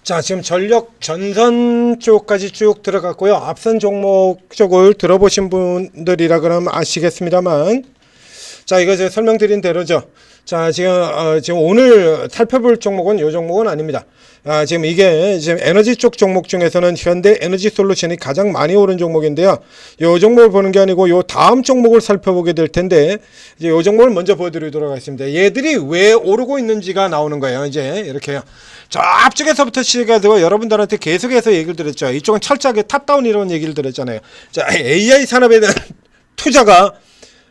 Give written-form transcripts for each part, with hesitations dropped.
자, 지금 전력 전선 쪽까지 쭉 들어갔고요. 앞선 종목 쪽을 들어보신 분들이라 그러면 아시겠습니다만, 자, 이거 제가 설명드린 대로죠. 자, 지금 오늘 살펴볼 종목은 이 종목은 아닙니다. 지금 이게 지금 에너지 쪽 종목 중에서는 현대 에너지 솔루션이 가장 많이 오른 종목인데요. 이 종목을 보는 게 아니고 이 다음 종목을 살펴보게 될 텐데, 이제 이 종목을 먼저 보여드리도록 하겠습니다. 얘들이 왜 오르고 있는지가 나오는 거예요. 이제 이렇게요. 저 앞쪽에서부터 시작해서 여러분들한테 계속해서 얘기를 드렸죠. 이쪽은 철저하게 탑다운이라는 얘기를 드렸잖아요. 자, AI 산업에 대한 투자가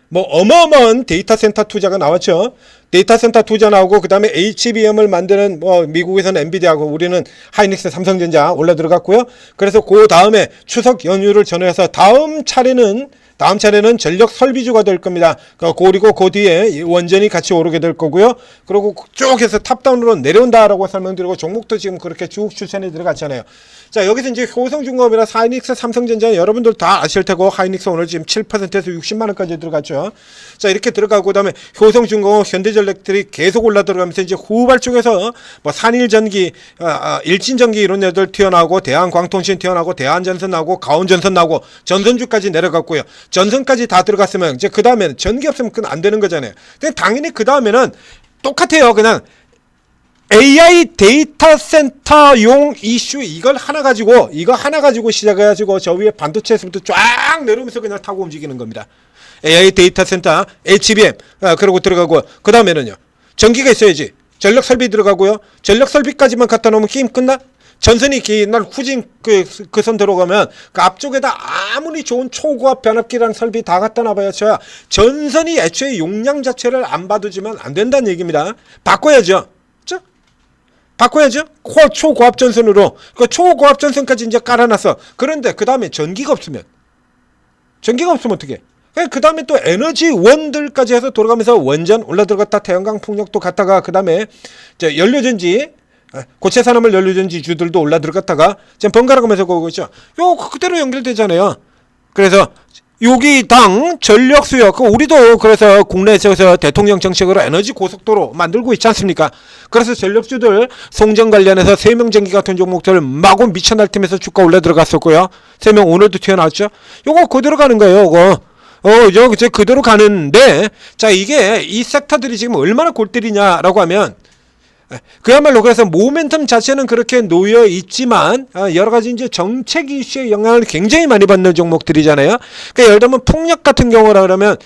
뭐 어마어마한 데이터 센터 투자가 나왔죠. 데이터 센터 투자 나오고, 그 다음에 HBM을 만드는 뭐 미국에서는 엔비디아하고 우리는 하이닉스, 삼성전자 올라 들어갔고요. 그래서 그 다음에 추석 연휴를 전후해서 다음 차례는 전력 설비주가 될 겁니다. 그리고 그 뒤에 원전이 같이 오르게 될 거고요. 그리고 쭉 해서 탑다운으로 내려온다라고 설명드리고, 종목도 지금 그렇게 쭉 추천에 들어갔잖아요. 자, 여기서 이제 효성중공업이나 하이닉스, 삼성전자 여러분들 다 아실 테고, 하이닉스 오늘 지금 7%에서 60만원까지 들어갔죠. 자, 이렇게 들어가고, 그 다음에 효성중공업, 현대전력들이 계속 올라 들어가면서 이제 후발 쪽에서 뭐 산일전기, 일진전기 이런 애들 튀어나오고, 대한광통신 튀어나오고, 대한전선 나오고, 가온전선 나오고, 전선주까지 내려갔고요. 전선까지 다 들어갔으면 이제 그 다음에는 전기 없으면 그건 안 되는 거잖아요. 근데 당연히 그 다음에는 똑같아요. 그냥 AI 데이터 센터용 이슈 이거 하나 가지고 시작해가지고 저 위에 반도체에서부터 쫙 내려오면서 그냥 타고 움직이는 겁니다. AI 데이터 센터, HBM, 그러고 들어가고, 그 다음에는요. 전기가 있어야지. 전력 설비 들어가고요. 전력 설비까지만 갖다 놓으면 게임 끝나? 전선이 날 후진 그 선 들어가면 그 앞쪽에다 아무리 좋은 초고압 변압기랑 설비 다 갖다 놔봐야 전선이 애초에 용량 자체를 안 받아주면 안 된다는 얘기입니다. 바꿔야죠. 바꿔야죠. 초고압 전선으로. 그 초고압 전선까지 이제 깔아놨어. 그런데 그 다음에 전기가 없으면 어떻게? 그 다음에 또 에너지원들까지 해서 돌아가면서 원전 올라 들어갔다, 태양광 풍력도 갔다가, 그 다음에 연료전지, 고체 산업물 연료전지 주들도 올라 들어갔다가 지금 번갈아 가면서 오고 있죠. 요 그대로 연결되잖아요. 그래서 여기 당 전력 수요, 우리도 그래서 국내에서 대통령 정책으로 에너지 고속도로 만들고 있지 않습니까? 그래서 전력주들 송전 관련해서 세명전기 같은 종목들 마구 미쳐날 팀에서 주가 올라 들어갔었고요. 세명 오늘도 튀어나왔죠. 요거 그대로 가는 거예요. 요거. 이제 그대로 가는데, 자, 이게 이 섹터들이 지금 얼마나 골때리냐라고 하면, 그야말로 그래서 모멘텀 자체는 그렇게 놓여 있지만 여러 가지 이제 정책 이슈의 영향을 굉장히 많이 받는 종목들이잖아요. 그러니까 예를 들면 풍력 같은 경우라 그러면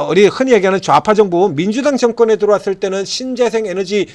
우리 흔히 얘기하는 좌파 정부 민주당 정권에 들어왔을 때는 신재생 에너지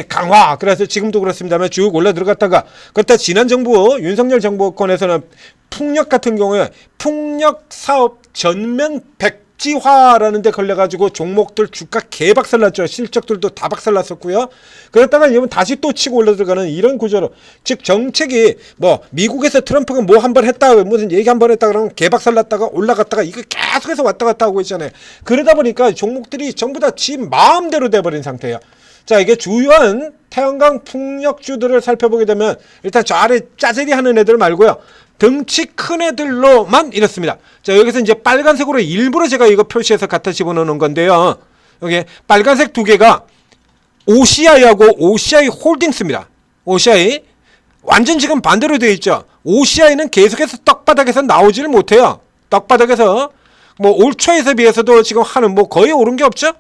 강화, 그래서 지금도 그렇습니다만 쭉 올라 들어갔다가, 그렇다 지난 정부 윤석열 정부권에서는 풍력 같은 경우에 풍력 사업 전면 백지화라는 데 걸려가지고 종목들 주가 개박살났죠. 실적들도 다 박살났었고요. 그랬다가 이번 다시 또 치고 올라 들어가는 이런 구조로, 즉 정책이 뭐 미국에서 트럼프가 뭐 한 번 했다, 무슨 얘기 한 번 했다 그러면 개박살났다가 올라갔다가 이거 계속해서 왔다 갔다 하고 있잖아요. 그러다 보니까 종목들이 전부 다 지 마음대로 돼버린 상태예요. 자, 이게 주요한 태양광 풍력주들을 살펴보게 되면 일단 저 아래 짜제리 하는 애들 말고요, 덩치 큰 애들로만 이렇습니다. 자, 여기서 이제 빨간색으로 일부러 제가 이거 표시해서 갖다 집어넣는 건데요. 여기 빨간색 두 개가 OCI하고 OCI 홀딩스입니다. OCI 완전 지금 반대로 되어 있죠. OCI는 계속해서 떡바닥에서 나오지를 못해요. 떡바닥에서 뭐 올 초에서 비해서도 지금 하는 뭐 거의 오른 게 없죠.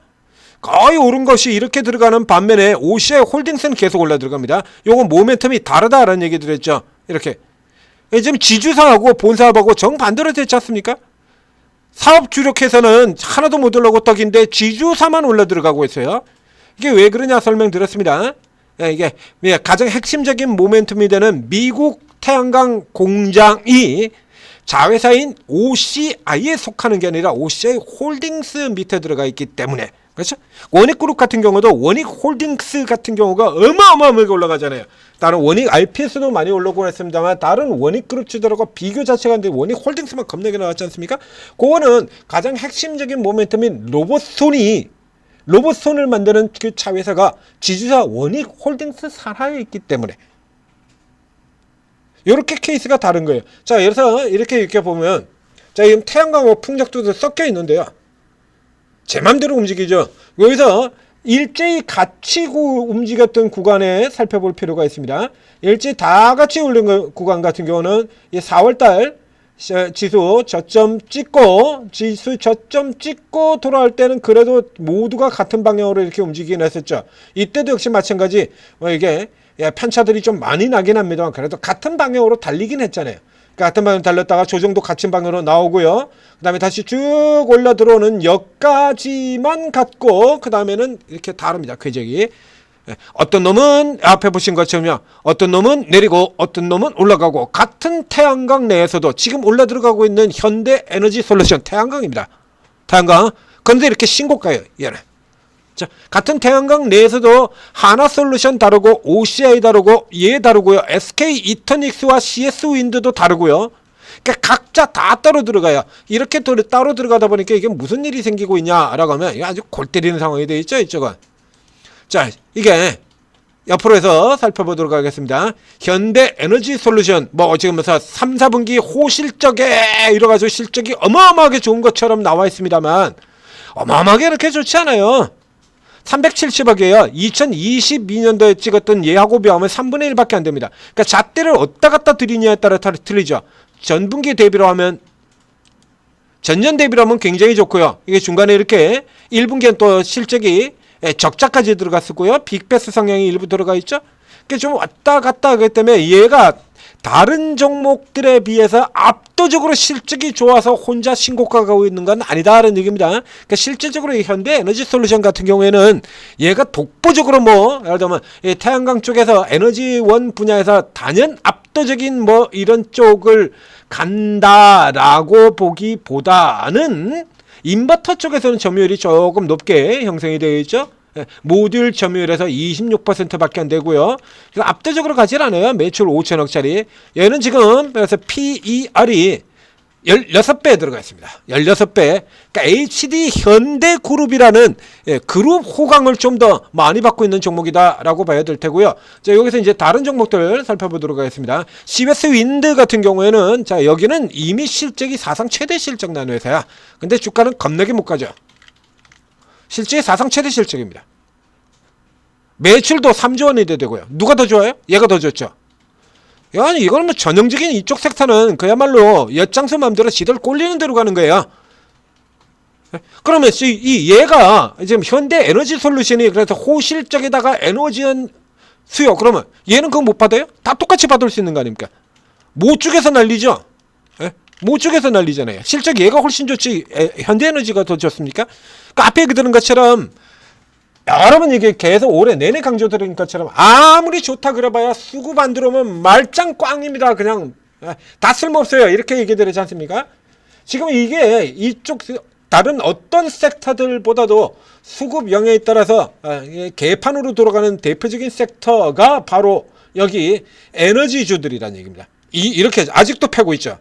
거의 오른 것이 이렇게 들어가는 반면에 OCI 홀딩스는 계속 올라 들어갑니다. 요거 모멘텀이 다르다라는 얘기 드렸죠. 이렇게 지금 지주사하고 본사업하고 정반대로 됐지 않습니까? 사업 주력해서는 하나도 못 올라오고 떡인데 지주사만 올라 들어가고 있어요. 이게 왜 그러냐 설명드렸습니다. 이게 가장 핵심적인 모멘텀이 되는 미국 태양광 공장이 자회사인 OCI에 속하는 게 아니라 OCI 홀딩스 밑에 들어가 있기 때문에, 그렇죠? 원익그룹 같은 경우도 원익홀딩스 같은 경우가 어마어마하게 올라가잖아요. 다른 원익 RPS도 많이 올라오고 했습니다만, 다른 원익그룹주들하고 비교 자체가 안돼 원익홀딩스만 겁나게 나왔지 않습니까? 그거는 가장 핵심적인 모멘텀인 로봇손을 만드는 그 차회사가 지주사 원익홀딩스 산하에 있기 때문에 이렇게 케이스가 다른 거예요. 자, 그래서 이렇게 보면, 자, 지금 태양광과 풍력도 섞여 있는데요. 제 맘대로 움직이죠. 여기서 일제히 같이 움직였던 구간에 살펴볼 필요가 있습니다. 일제히 다 같이 올린 구간 같은 경우는 이 4월달 지수 저점 찍고 돌아올 때는 그래도 모두가 같은 방향으로 이렇게 움직이긴 했었죠. 이때도 역시 마찬가지 이게 편차들이 좀 많이 나긴 합니다만 그래도 같은 방향으로 달리긴 했잖아요. 그러니까 같은 방향으로 달렸다가 조정도 같은 방향으로 나오고요. 그 다음에 다시 쭉 올라 들어오는 여기까지만 갔고 그 다음에는 이렇게 다릅니다. 궤적이. 어떤 놈은 앞에 보신 것처럼요. 어떤 놈은 내리고 어떤 놈은 올라가고 같은 태양광 내에서도 지금 올라 들어가고 있는 현대에너지솔루션 태양광입니다. 태양광. 그런데 이렇게 신고가예요. 얘는. 자, 같은 태양광 내에서도 하나솔루션 다르고 OCI 다르고 얘 다르고요. SK 이터닉스와 CS 윈드도 다르고요. 그러니까 각자 다 따로 들어가요. 이렇게 따로 들어가다 보니까 이게 무슨 일이 생기고 있냐라고 하면 이게 아주 골 때리는 상황이 되어 있죠. 이쪽은. 자, 이게 옆으로 해서 살펴보도록 하겠습니다. 현대에너지솔루션 지금 3, 4분기 호실적에 이래가지고 실적이 어마어마하게 좋은 것처럼 나와 있습니다만 어마어마하게 이렇게 좋지 않아요. 370억이에요. 2022년도에 찍었던 얘하고 비하면 3분의 1밖에 안 됩니다. 그러니까 잣대를 어디다 갖다 드리냐에 따라 틀리죠. 전분기 대비로 하면 전년 대비로 하면 굉장히 좋고요. 이게 중간에 이렇게 1분기엔 또 실적이 적자까지 들어갔었고요. 빅베스 성향이 일부 들어가 있죠. 그게 좀 왔다 갔다 하기 때문에 얘가 다른 종목들에 비해서 압도적으로 실적이 좋아서 혼자 신고가 가고 있는 건 아니다라는 얘기입니다. 그러니까 실질적으로 현대에너지솔루션 같은 경우에는 얘가 독보적으로 예를 들면 태양광 쪽에서 에너지원 분야에서 단연 압도적인 이런 쪽을 간다라고 보기보다는 인버터 쪽에서는 점유율이 조금 높게 형성이 되어 있죠. 모듈 점유율에서 26%밖에 안 되고요. 압도적으로 가질 않아요. 매출 5천억짜리. 얘는 지금 그래서 PER이 16배에 들어가 있습니다. 16배. 그러니까 HD 현대그룹이라는 그룹 호강을 좀 더 많이 받고 있는 종목이다라고 봐야 될 테고요. 자, 여기서 이제 다른 종목들 살펴보도록 하겠습니다. CS 윈드 같은 경우에는 자, 여기는 이미 실적이 사상 최대 실적 난 회사야. 근데 주가는 겁나게 못 가죠. 실적이 사상 최대 실적입니다. 매출도 3조 원이 되고요. 누가 더 좋아요? 얘가 더 좋죠. 아니 이거는 전형적인 이쪽 섹터는 그야말로 엿장수 맘대로 지들 꼴리는 대로 가는 거예요. 그러면 얘가 지금 현대에너지솔루션이 그래서 호실적에다가 에너지원 수요 그러면 얘는 그거 못 받아요? 다 똑같이 받을 수 있는 거 아닙니까? 모 쪽에서 난리죠. 모 쪽에서 난리잖아요. 실적 얘가 훨씬 좋지 현대에너지가 더 좋습니까? 그러니까 앞에 들은 것처럼 여러분 이게 계속 올해 내내 강조드린 것처럼 아무리 좋다 그래봐야 수급 안 들어오면 말짱 꽝입니다. 그냥 다 쓸모없어요. 이렇게 얘기 드리지 않습니까? 지금 이게 이쪽 다른 어떤 섹터들보다도 수급 영향에 따라서 개판으로 돌아가는 대표적인 섹터가 바로 여기 에너지주들이라는 얘기입니다. 이렇게 아직도 패고 있죠.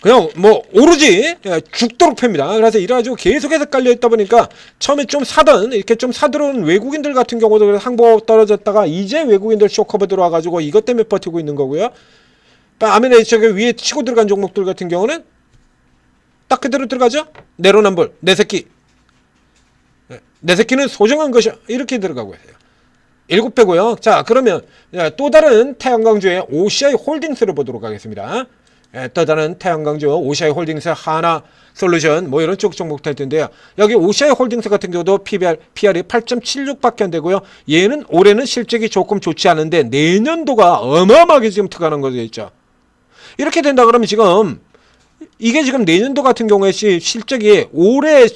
그냥 오로지 죽도록 팹니다. 그래서 이래가지고 계속해서 깔려있다 보니까 처음에 좀 사던 이렇게 좀 사들어온 외국인들 같은 경우도 항복 떨어졌다가 이제 외국인들 쇼커버 들어와가지고 이것 때문에 버티고 있는 거고요. 아메네 저기 위에 치고 들어간 종목들 같은 경우는 딱 그대로 들어가죠. 내로남불 내 새끼 내 새끼는 소중한 것이야 이렇게 들어가고 있어요. 7배고요. 자 그러면 또 다른 태양광주의 OCI 홀딩스를 보도록 하겠습니다. 또 다른 태양광주 OCI 홀딩스 하나솔루션 이런 쪽 종목 될 텐데요. 여기 OCI 홀딩스 같은 경우도 PR이 8.76밖에 안 되고요. 얘는 올해는 실적이 조금 좋지 않은데 내년도가 어마어마하게 지금 특가는 거죠 있죠. 이렇게 된다 그러면 지금 이게 지금 내년도 같은 경우에 실적이 올해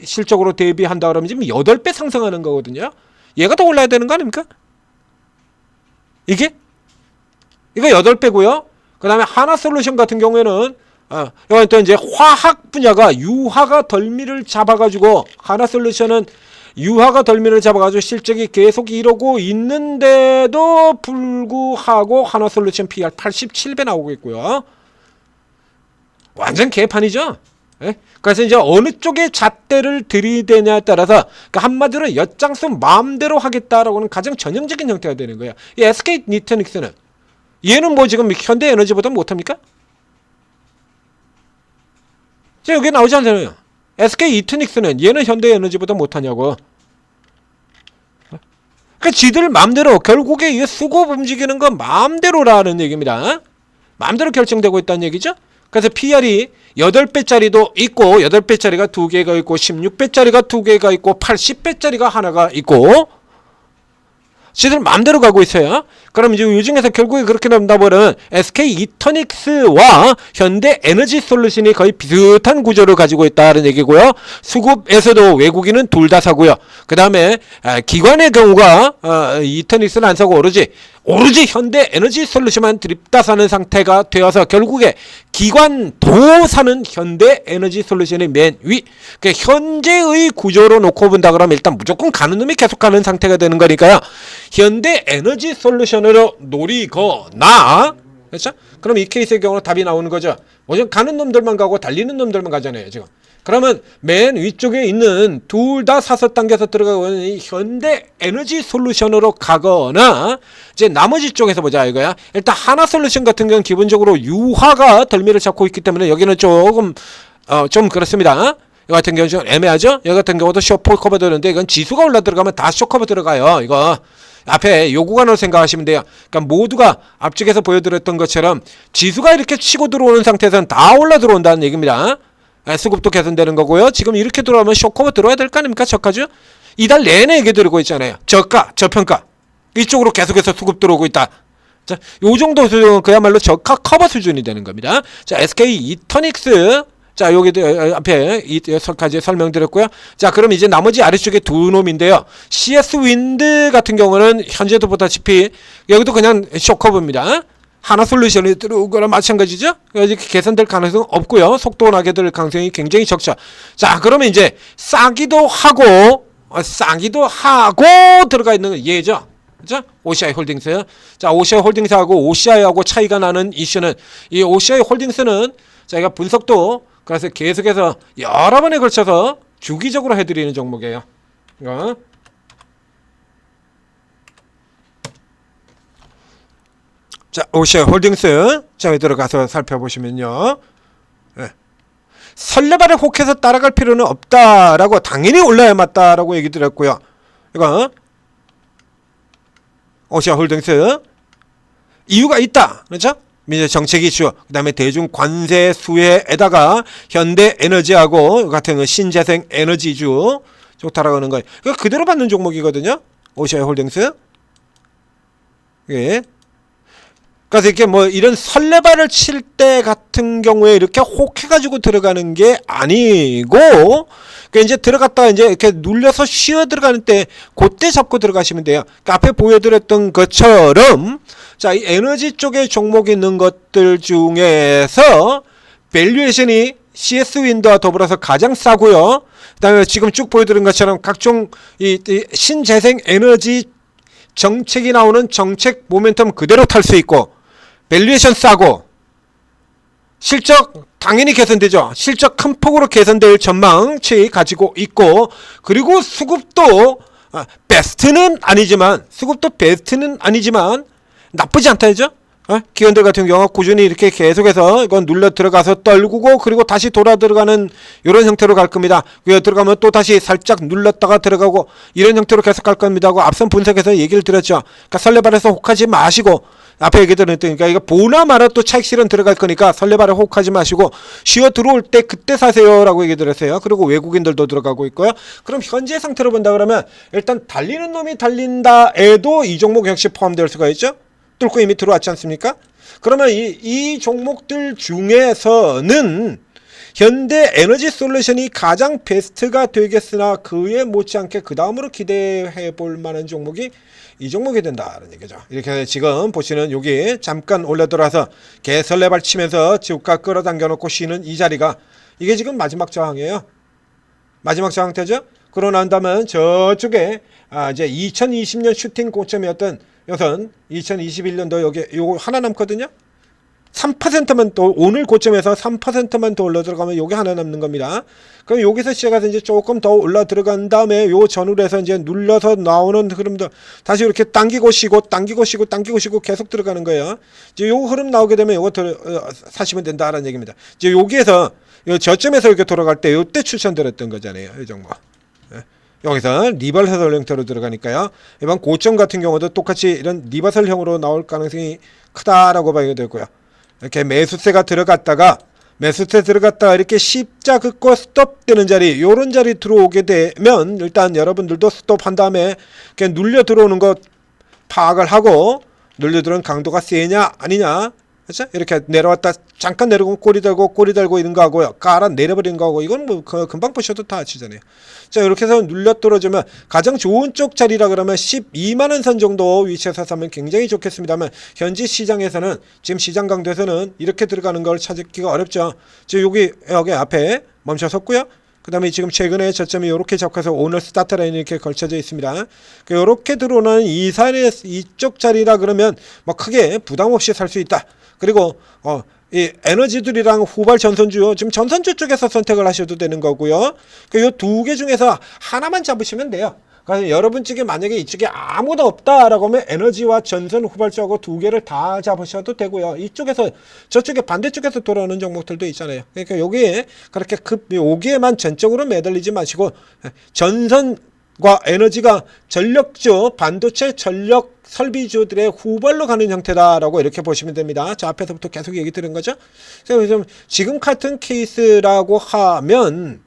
실적으로 대비한다 그러면 지금 8배 상승하는 거거든요. 얘가 더 올라야 되는 거 아닙니까? 이거 8배고요. 그 다음에 하나솔루션 같은 경우에는 여기 또 이제 화학 분야가 유화가 덜미를 잡아가지고 하나솔루션은 유화가 덜미를 잡아가지고 실적이 계속 이러고 있는데도 불구하고 하나솔루션 PR 87배 나오고 있고요. 완전 개판이죠. 그래서 이제 어느 쪽에 잣대를 들이대냐에 따라서 그러니까 한마디로 엿장수 마음대로 하겠다라고는 가장 전형적인 형태가 되는 거예요. 이 SK 이터닉스는 얘는 지금 현대에너지보다 못합니까? 자, 여기 나오지 않잖아요. SK 이트닉스는 얘는 현대에너지보다 못하냐고. 그러니까 지들 마음대로 결국에 이 수급 움직이는 건 마음대로라는 얘기입니다. 마음대로 결정되고 있다는 얘기죠. 그래서 PR이 8배짜리도 있고 8배짜리가 2개가 있고 16배짜리가 2개가 있고 80배짜리가 하나가 있고 지들 마음대로 가고 있어요. 그럼 이제 이 중에서 결국에 그렇게 된다면은 SK 이터닉스와 현대 에너지 솔루션이 거의 비슷한 구조를 가지고 있다는 얘기고요. 수급에서도 외국인은 둘 다 사고요. 그 다음에 기관의 경우가 이터닉스는 안 사고 오로지 현대 에너지 솔루션만 드립다 사는 상태가 되어서 결국에 기관도 사는 현대 에너지 솔루션의 맨 위. 그러니까 현재의 구조로 놓고 본다 그러면 일단 무조건 가는 놈이 계속 가는 상태가 되는 거니까요. 현대 에너지 솔루션으로 노리거나, 그렇죠? 그럼 이 케이스의 경우는 답이 나오는 거죠. 뭐죠? 가는 놈들만 가고 달리는 놈들만 가잖아요, 지금. 그러면 맨 위쪽에 있는 둘 다 사서 당겨서 들어가는 이 현대 에너지 솔루션으로 가거나, 이제 나머지 쪽에서 보자 이거야. 일단 하나 솔루션 같은 경우는 기본적으로 유화가 덜미를 잡고 있기 때문에 여기는 조금 좀 그렇습니다. 이 같은 경우는 좀 애매하죠? 여기 같은 경우도 쇼포 커버 되는데 이건 지수가 올라 들어가면 다 쇼 커버 들어가요. 이거 앞에 요 구간으로 생각하시면 돼요. 그러니까 모두가 앞쪽에서 보여드렸던 것처럼 지수가 이렇게 치고 들어오는 상태에서는 다 올라 들어온다는 얘기입니다. 수급도 개선되는 거고요. 지금 이렇게 들어오면 쇼커버 들어야 될 거 아닙니까? 저가죠? 이달 내내 얘기 들고 있잖아요. 저가, 저평가. 이쪽으로 계속해서 수급 들어오고 있다. 자, 요 정도 수준은 그야말로 저가 커버 수준이 되는 겁니다. 자, SK 이터닉스. 자, 여기도 앞에 이까지 설명드렸고요. 자, 그럼 이제 나머지 아래쪽에 두 놈인데요. CS 윈드 같은 경우는 현재도 보다시피 여기도 그냥 쇼커버입니다. 하나 솔루션이 들어오거나 마찬가지죠. 이렇게 개선될 가능성은 없고요. 속도 나게 될 가능성이 굉장히 적죠. 자, 그러면 이제 싸기도 하고 들어가 있는 얘죠. 그죠? OCI 홀딩스. 자, OCI 홀딩스하고 OCI하고 차이가 나는 이슈는 이 OCI 홀딩스는 저희가 분석도 그래서 계속해서 여러 번에 걸쳐서 주기적으로 해드리는 종목이에요. 자, OCI 홀딩스 저기 들어가서 살펴보시면요. 네. 설레발에 혹해서 따라갈 필요는 없다라고 당연히 올라야 맞다라고 얘기 드렸고요. 이거 OCI 홀딩스 이유가 있다. 그렇죠? 민주 정책 이슈, 그 다음에 대중 관세 수혜에다가 현대 에너지하고 같은 신재생 에너지주 좋다라고 하는 거예요. 그대로 받는 종목이거든요. OCI 홀딩스. 예. 그래서 이렇게 뭐 이런 설레발을 칠 때 같은 경우에 이렇게 혹해가지고 들어가는 게 아니고, 그러니까 이제 들어갔다가 이제 이렇게 눌려서 쉬어 들어가는 때 그때 잡고 들어가시면 돼요. 그러니까 앞에 보여드렸던 것처럼 자, 이 에너지 쪽에 종목이 있는 것들 중에서 밸류에이션이 CS 윈드와 더불어서 가장 싸고요. 그다음에 지금 쭉 보여드린 것처럼 각종 이 신재생 에너지 정책이 나오는 정책 모멘텀 그대로 탈 수 있고, 밸류에이션 싸고, 실적 당연히 개선되죠. 실적 큰 폭으로 개선될 전망치 가지고 있고, 그리고 수급도 베스트는 아니지만 나쁘지 않다죠. 기관들 같은 경우 꾸준히 이렇게 계속해서 이건 눌러 들어가서 떨구고 그리고 다시 돌아 들어가는 이런 형태로 갈 겁니다. 들어가면 또 다시 살짝 눌렀다가 들어가고 이런 형태로 계속 갈 겁니다 하고 앞선 분석에서 얘기를 드렸죠. 그러니까 설레발에서 혹하지 마시고, 앞에 얘기 드렸으니까 이거 보나 마나 또 차익 실현 들어갈 거니까 설레발에 혹하지 마시고 쉬어 들어올 때 그때 사세요 라고 얘기 드렸어요. 그리고 외국인들도 들어가고 있고요. 그럼 현재 상태로 본다 그러면 일단 달리는 놈이 달린다 해도 이 종목 역시 포함될 수가 있죠. 뚫고 이미 들어왔지 않습니까? 그러면 이 종목들 중에서는 현대 에너지 솔루션이 가장 베스트가 되겠으나 그에 못지않게 그 다음으로 기대해 볼 만한 종목이 이 종목이 된다는 얘기죠. 이렇게 지금 보시는 여기 잠깐 올려들어와서 개설레발 치면서 주가 끌어당겨 놓고 쉬는 이 자리가 이게 지금 마지막 저항이에요. 마지막 저항대죠. 그러고 난 다음은 저쪽에 이제 2020년 슈팅 고점이었던 여선 2021년도 여기 요거 하나 남거든요. 3%만 또 오늘 고점에서 3%만 더 올라 들어가면 요게 하나 남는 겁니다. 그럼 여기서 시작해서 이제 조금 더 올라 들어간 다음에 요 전후로 해서 이제 눌러서 나오는 흐름도 다시 이렇게 당기고 쉬고 당기고 쉬고 당기고 쉬고 계속 들어가는 거예요. 이제 요 흐름 나오게 되면 요거 사시면 된다라는 얘기입니다. 이제 여기에서 요 저점에서 이렇게 돌아갈 때 요때 추천드렸던 거잖아요. 이 종목. 여기서 리버설 형태로 들어가니까요. 이번 고점 같은 경우도 똑같이 이런 리버설형으로 나올 가능성이 크다라고 봐야 되고요. 이렇게 매수세가 들어갔다가 이렇게 십자 긋고 스톱되는 자리, 요런 자리 들어오게 되면 일단 여러분들도 스톱한 다음에 이렇게 눌려 들어오는 거 파악을 하고 눌려 들어오는 강도가 세냐 아니냐, 그렇죠? 이렇게 내려왔다 잠깐 내려오고 꼬리 달고 이런 거 하고요. 깔아 내려버리는 거 하고 이건 뭐 금방 보셔도 다 아시잖아요. 자, 이렇게 해서 눌려 떨어지면 가장 좋은 쪽 자리라 그러면 12만원 선 정도 위치에서 사면 굉장히 좋겠습니다만 현지 시장에서는 지금 시장 강도에서는 이렇게 들어가는 걸 찾기가 어렵죠. 지금 여기 앞에 멈춰섰고요. 그 다음에 지금 최근에 저점이 이렇게 잡혀서 오늘 스타트 라인이 이렇게 걸쳐져 있습니다. 이렇게 들어오는 이쪽 자리라 그러면 뭐 크게 부담 없이 살 수 있다. 그리고 이 에너지들이랑 후발 전선주, 지금 전선주 쪽에서 선택을 하셔도 되는 거고요. 이 두 개 중에서 하나만 잡으시면 돼요. 그래서 여러분 쪽에 만약에 이쪽에 아무도 없다라고 하면 에너지와 전선 후발주하고 두 개를 다 잡으셔도 되고요. 이쪽에서 저쪽에 반대쪽에서 돌아오는 종목들도 있잖아요. 그러니까 여기에 그렇게 여기에만 전적으로 매달리지 마시고 전선과 에너지가 전력주, 반도체 전력 설비주들의 후발로 가는 형태다라고 이렇게 보시면 됩니다. 자, 앞에서부터 계속 얘기 드린 거죠. 그래서 지금 같은 케이스라고 하면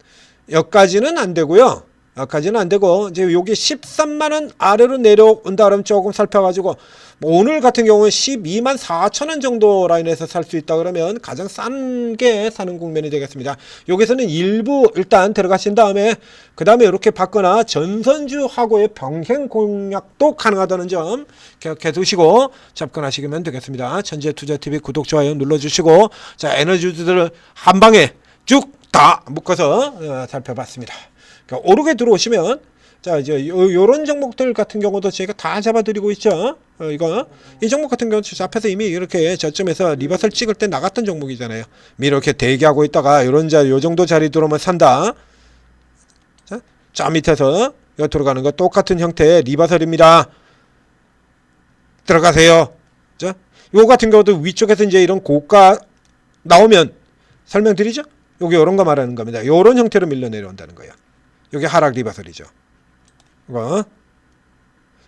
여기까지는 안 되고요. 여기까지는 안 되고 이제 여기 13만원 아래로 내려온다 그러면 조금 살펴가지고 오늘 같은 경우는 12만 4천원 정도 라인에서 살 수 있다 그러면 가장 싼 게 사는 국면이 되겠습니다. 여기서는 일부 일단 들어가신 다음에 그 다음에 이렇게 받거나 전선주하고의 병행 공략도 가능하다는 점 기억해 두시고 접근하시면 되겠습니다. 천재투자TV 구독 좋아요 눌러주시고, 자, 에너지들을 한 방에 쭉 다 묶어서 살펴봤습니다. 그러니까 오르게 들어오시면, 자, 이제 요런 종목들 같은 경우도 저희가 다 잡아드리고 있죠. 이 종목 같은 경우는 앞에서 이미 이렇게 저점에서 리버설 찍을 때 나갔던 종목이잖아요. 이렇게 대기하고 있다가 요런 자리, 요 정도 자리 들어오면 산다. 자, 저 밑에서 요 들어가는 거 똑같은 형태의 리버설입니다. 들어가세요. 자, 요 같은 경우도 위쪽에서 이제 이런 고가 나오면 설명드리죠. 요게 요런 거 말하는 겁니다. 요런 형태로 밀려 내려온다는 거예요. 요게 하락 리버설이죠.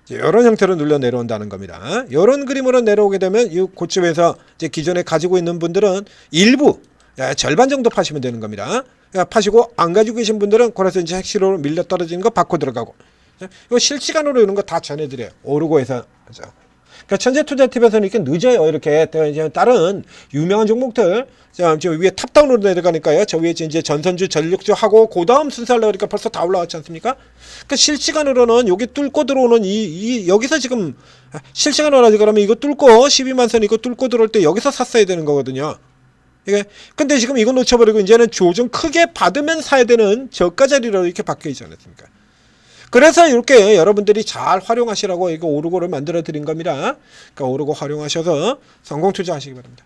이런 형태로 눌려 내려온다는 겁니다. 이런 그림으로 내려오게 되면 이 고점에서 이제 기존에 가지고 있는 분들은 일부 절반 정도 파시면 되는 겁니다. 파시고 안 가지고 계신 분들은 그래서 이제 핵시로 밀려 떨어지는 거 받고 들어가고, 이거 실시간으로 이런 거 다 전해드려요. 오르고 해서. 그렇죠? 그러니까 천재투자TV에서는 이렇게 늦어요. 이렇게 다른 유명한 종목들, 저 위에 탑다운으로 내려가니까요. 저 위에 이제 전선주, 전력주 하고 그 다음 순서 하려고 그러니까 벌써 다 올라왔지 않습니까? 그러니까 실시간으로는 여기 뚫고 들어오는 여기서 지금 실시간으로 하지 그러면 이거 뚫고 12만 선 이거 뚫고 들어올 때 여기서 샀어야 되는 거거든요. 이게 근데 지금 이거 놓쳐버리고 이제는 조정 크게 받으면 사야 되는 저가 자리로 이렇게 바뀌어 있지 않습니까? 그래서 이렇게 여러분들이 잘 활용하시라고 이거 오르고를 만들어 드린 겁니다. 그러니까 오르고 활용하셔서 성공 투자하시기 바랍니다.